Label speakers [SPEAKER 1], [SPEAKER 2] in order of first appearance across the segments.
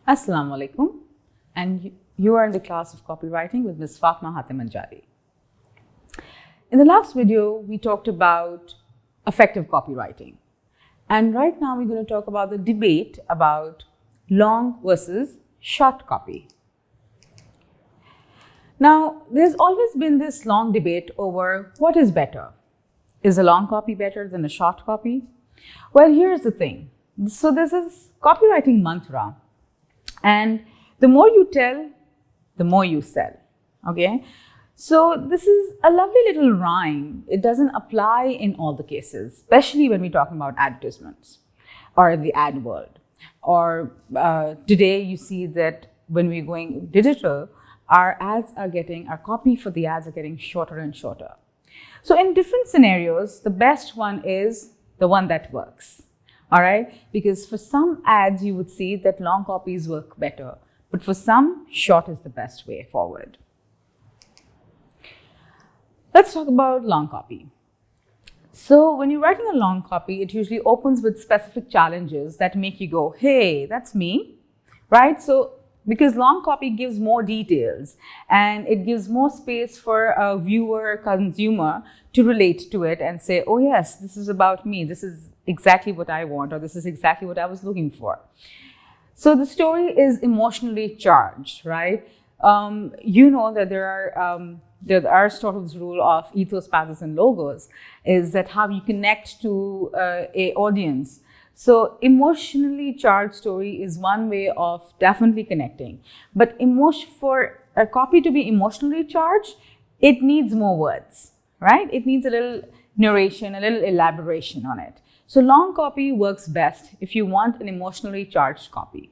[SPEAKER 1] Assalamu alaikum, and you are in the class of copywriting with Ms. Fatma Hatem Anjari. In the last video, we talked about effective copywriting, and right now we're going to talk about the debate about long versus short copy. Now, there's always been this long debate over what is better. Is a long copy better than a short copy? Well, here's the thing. So this is copywriting mantra. And the more you tell, the more you sell, okay? So this is a lovely little rhyme. It doesn't apply in all the cases, especially when we're talking about advertisements or the ad world. Or today you see that when we're going digital, our copy for the ads are getting shorter and shorter. So in different scenarios, the best one is the one that works. All right, because for some ads, you would see that long copies work better, but for some, short is the best way forward. Let's talk about long copy. So when you're writing a long copy, it usually opens with specific challenges that make you go, hey, that's me, right? So because long copy gives more details and it gives more space for a viewer, consumer to relate to it and say, oh yes, this is about me. This is exactly what I want, or this is exactly what I was looking for. So the story is emotionally charged, right? You know that there are Aristotle's rule of ethos, pathos, and logos is that how you connect to a audience. So emotionally charged story is one way of definitely connecting. But for a copy to be emotionally charged, it needs more words, right? It needs a little narration, a little elaboration on it. So long copy works best if you want an emotionally charged copy.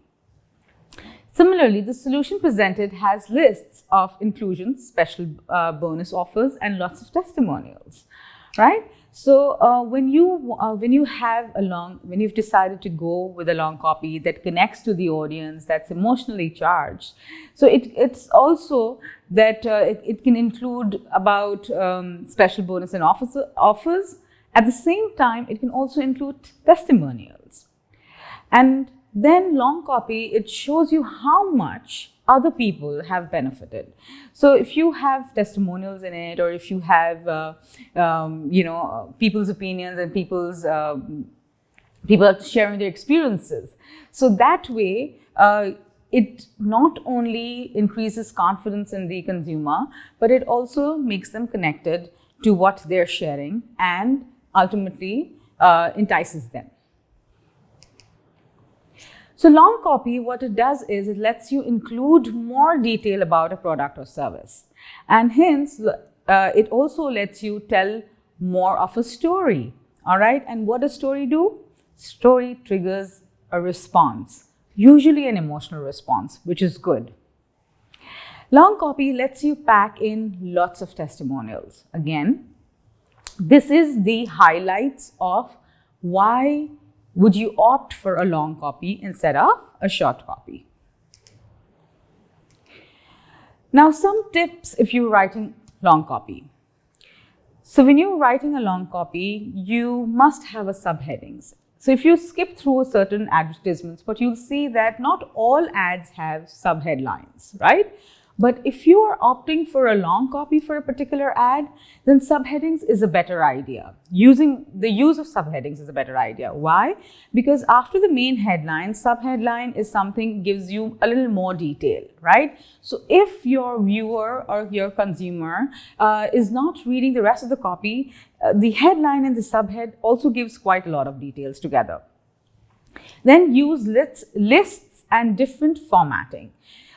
[SPEAKER 1] Similarly, the solution presented has lists of inclusions, special bonus offers, and lots of testimonials, right? So when you've decided to go with a long copy that connects to the audience, that's emotionally charged. So it's also that it can include about special bonus and offers. At the same time, it can also include testimonials. And then long copy, it shows you how much other people have benefited. So if you have testimonials in it, or if you have, people's opinions and people are sharing their experiences. So that way, it not only increases confidence in the consumer, but it also makes them connected to what they're sharing and ultimately entices them. So long copy, what it does is it lets you include more detail about a product or service. And hence, it also lets you tell more of a story, all right? And what does story do? Story triggers a response, usually an emotional response, which is good. Long copy lets you pack in lots of testimonials. Again, this is the highlights of why would you opt for a long copy instead of a short copy. Now, some tips if you're writing long copy. So when you're writing a long copy, you must have a subheadings. So if you skip through certain advertisements, but you'll see that not all ads have subheadlines, right? But if you are opting for a long copy for a particular ad, then subheadings is a better idea. The use of subheadings is a better idea. Why? Because after the main headline, subheadline is something gives you a little more detail, right? So if your viewer or your consumer is not reading the rest of the copy, the headline and the subhead also gives quite a lot of details together. Then use lists and different formatting.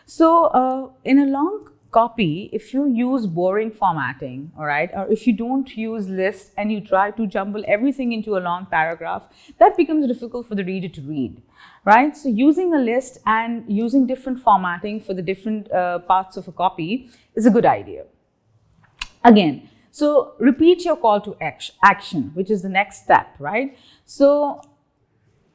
[SPEAKER 1] So in a long copy, if you use boring formatting, all right, or if you don't use lists and you try to jumble everything into a long paragraph, that becomes difficult for the reader to read, right? So using a list and using different formatting for the different parts of a copy is a good idea. Again, so repeat your call to action, which is the next step, right? So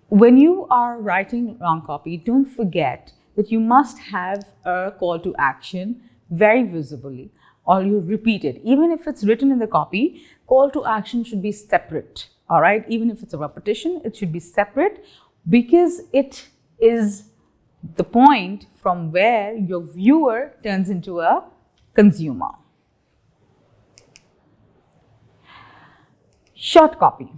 [SPEAKER 1] when you are writing long copy, don't forget that you must have a call to action very visibly, or you repeat it. Even if it's written in the copy, call to action should be separate, all right? Even if it's a repetition, it should be separate because it is the point from where your viewer turns into a consumer. Short copy.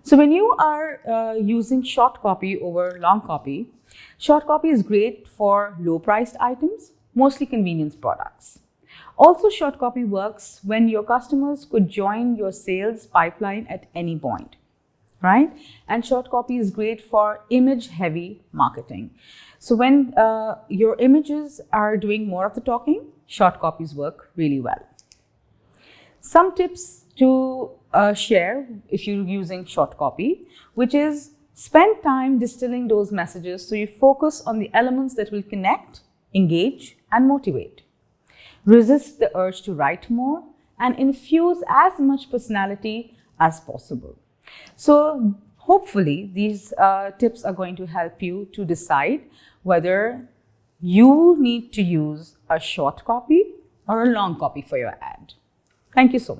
[SPEAKER 1] So when you are using short copy over long copy, short copy is great for low-priced items, mostly convenience products. Also, short copy works when your customers could join your sales pipeline at any point, right? And short copy is great for image-heavy marketing. So when your images are doing more of the talking, short copies work really well. Some tips to share if you're using short copy, which is spend time distilling those messages so you focus on the elements that will connect, engage, and motivate. Resist the urge to write more and infuse as much personality as possible. So hopefully these tips are going to help you to decide whether you need to use a short copy or a long copy for your ad. Thank you so much.